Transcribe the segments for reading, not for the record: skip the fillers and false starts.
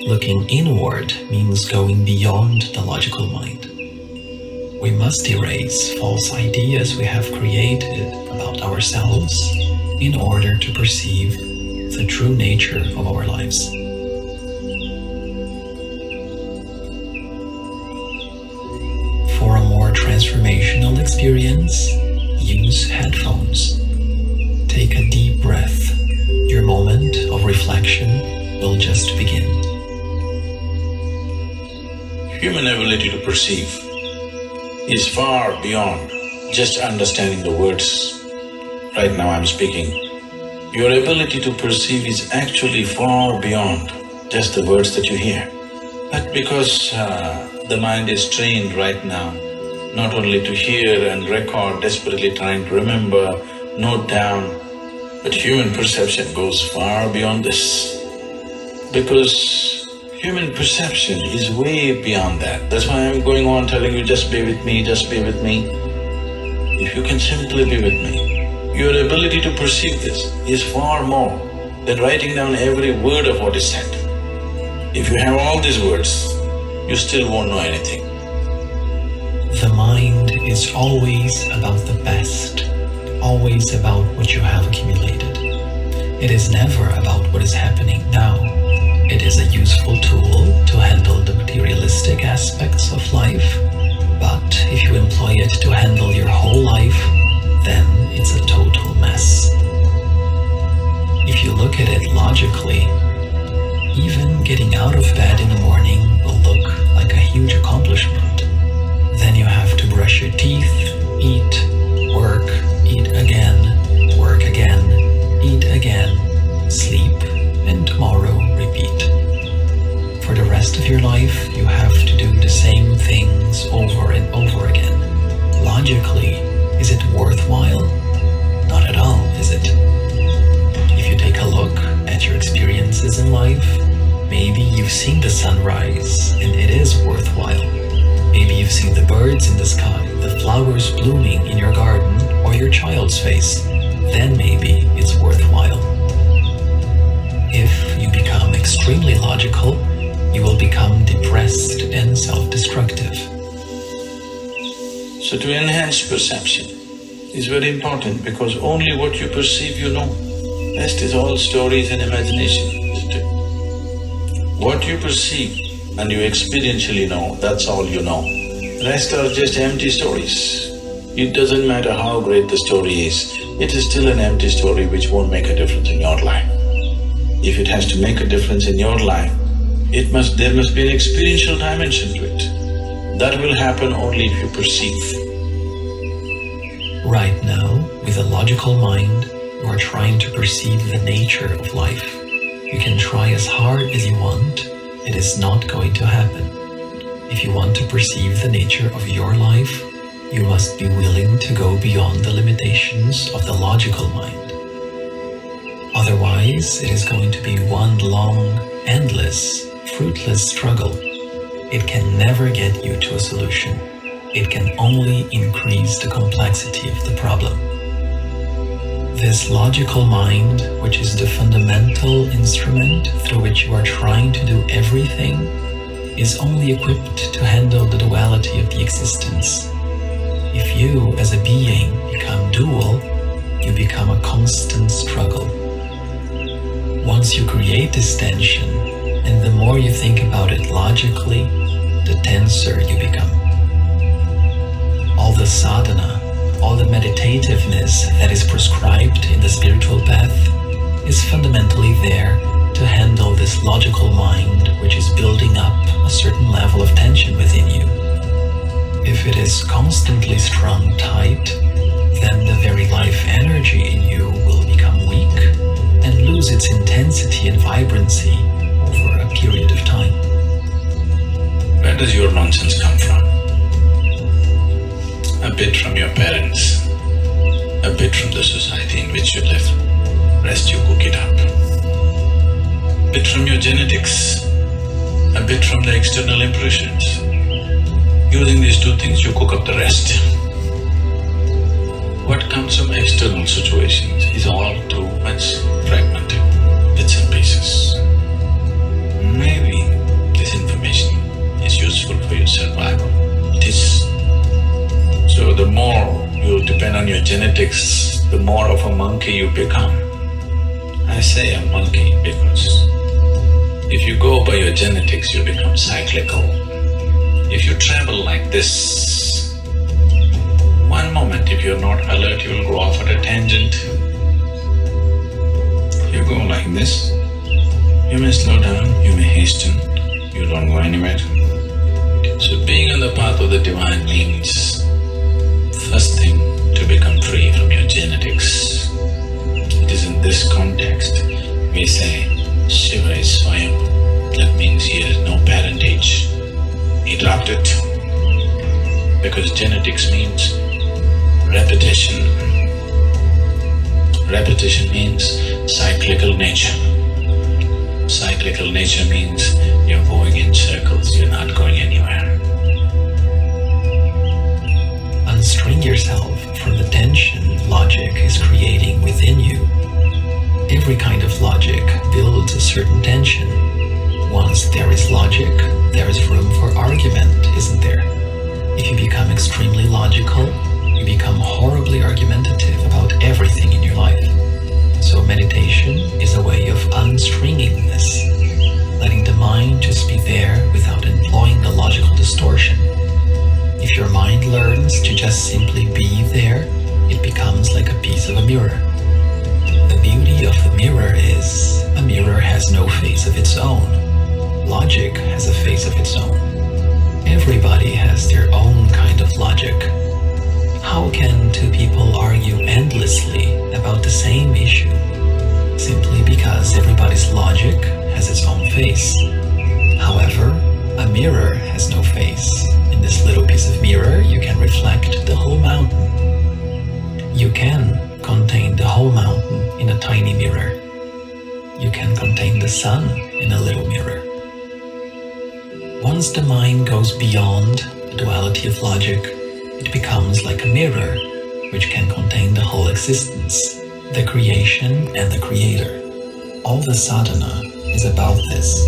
Looking inward means going beyond the logical mind. We must erase false ideas we have created about ourselves in order to perceive the true nature of our lives. For a more transformational experience, use headphones. Take a deep breath. Your moment of reflection will just begin. Human ability to perceive is far beyond just understanding the words. Right now I'm speaking. Your ability to perceive is actually far beyond just the words that you hear. But because the mind is trained right now not only to hear and record, desperately trying to remember, note down, but human perception goes far beyond this. Because human perception is way beyond that. That's why I'm going on telling you, just be with me, just be with me. If you can simply be with me, your ability to perceive this is far more than writing down every word of what is said. If you have all these words, you still won't know anything. The mind is always about the best, always about what you have accumulated. It is never about what is happening now. It is a useful tool to handle the materialistic aspects of life, but if you employ it to handle your whole life, then it's a total mess. If you look at it logically, even getting out of bed in the morning will look like a huge accomplishment. Then you have to brush your teeth, eat, work, eat again, work again, eat again, sleep, and tomorrow repeat. For the rest of your life, you have to do the same things over and over again. Logically, is it worthwhile? Not at all, is it? If you take a look at your experiences in life, maybe you've seen the sunrise and it is worthwhile. Maybe you've seen the birds in the sky, the flowers blooming in your garden or your child's face. Then maybe it's worthwhile. If you become extremely logical, you will become depressed and self-destructive. So to enhance perception is very important because only what you perceive you know. Rest is all stories and imagination, isn't it? What you perceive and you experientially know, that's all you know. Rest are just empty stories. It doesn't matter how great the story is, it is still an empty story which won't make a difference in your life. If it has to make a difference in your life, there must be an experiential dimension to it. That will happen only if you perceive. Right now, with a logical mind, you are trying to perceive the nature of life. You can try as hard as you want, it is not going to happen. If you want to perceive the nature of your life, you must be willing to go beyond the limitations of the logical mind. Otherwise, it is going to be one long, endless, fruitless struggle. It can never get you to a solution. It can only increase the complexity of the problem. This logical mind, which is the fundamental instrument through which you are trying to do everything, is only equipped to handle the duality of the existence. If you, as a being, become dual, you become a constant struggle. Once you create this tension, and the more you think about it logically, the tenser you become. All the sadhana, all the meditativeness that is prescribed in the spiritual path is fundamentally there to handle this logical mind which is building up a certain level of tension within you. If it is constantly strung tight, then the very life energy in you will become weak and lose its intensity and vibrancy over a period of time. Where does your nonsense come from? A bit from your parents, a bit from the society in which you live. Rest you cook it up. A bit from your genetics, a bit from the external impressions. Using these two things, you cook up the rest. What comes from external situations is all too much fragmented, bits and pieces. Maybe depend on your genetics, the more of a monkey you become. I say a monkey because if you go by your genetics, you become cyclical. If you travel like this, one moment if you're not alert, you'll go off at a tangent. You go like this, you may slow down, you may hasten, you don't go anywhere. So being on the path of the divine means, first thing, to become free from your genetics. It is in this context we say Shiva is Swayambhu. That means he has no parentage. He dropped it. Because genetics means repetition. Repetition means cyclical nature. Cyclical nature means you're going in circles, you're not going anywhere. Unstring yourself from the tension logic is creating within you. Every kind of logic builds a certain tension. Once there is logic, there is room for argument, isn't there? If you become extremely logical, you become horribly argumentative about everything in your life. So meditation is a way of unstringing this, letting the mind just be there without employing the logical distortion. If your mind learns to just simply be there, it becomes like a piece of a mirror. The beauty of the mirror is, a mirror has no face of its own. Logic has a face of its own. Everybody has their own kind of logic. How can two people argue endlessly about the same issue? Simply because everybody's logic has its own face. However, a mirror has no face. In this little piece of mirror, you can reflect the whole mountain. You can contain the whole mountain in a tiny mirror. You can contain the sun in a little mirror. Once the mind goes beyond the duality of logic, it becomes like a mirror, which can contain the whole existence, the creation and the creator. All the sadhana is about this.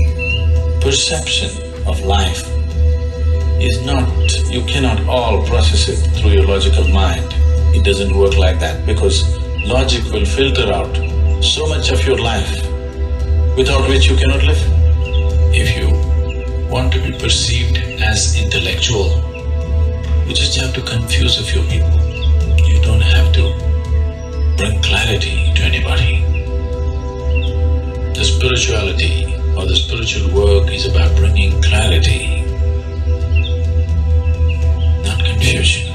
Perception of life is not, you cannot all process it through your logical mind. It doesn't work like that because logic will filter out so much of your life without which you cannot live. If you want to be perceived as intellectual, you just have to confuse a few people. You don't have to bring clarity to anybody. The spirituality or the spiritual work is about bringing clarity, not confusion.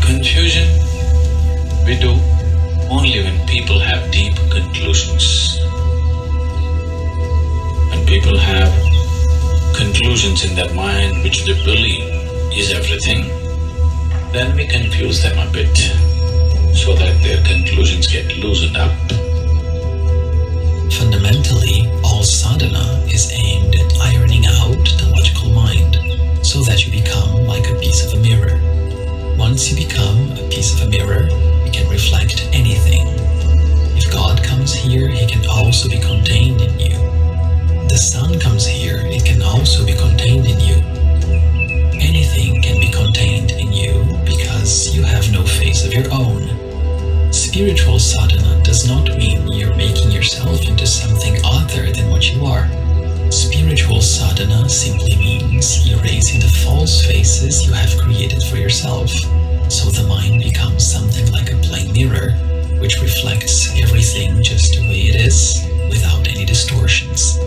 Confusion we do only when people have deep conclusions. When people have conclusions in their mind which they believe is everything, then we confuse them a bit so that their conclusions get loosened up. Fundamentally, all sadhana is aimed at ironing out the logical mind so that you become like a piece of a mirror. Once you become a piece of a mirror, you can reflect anything. If God comes here, He can also be contained in you. The sun comes here, it can also be contained in you. Anything can be contained in you because you have no face of your own. Spiritual sadhana does not mean you're making yourself into something other than what you are. Spiritual sadhana simply means erasing the false faces you have created for yourself, so the mind becomes something like a plain mirror, which reflects everything just the way it is, without any distortions.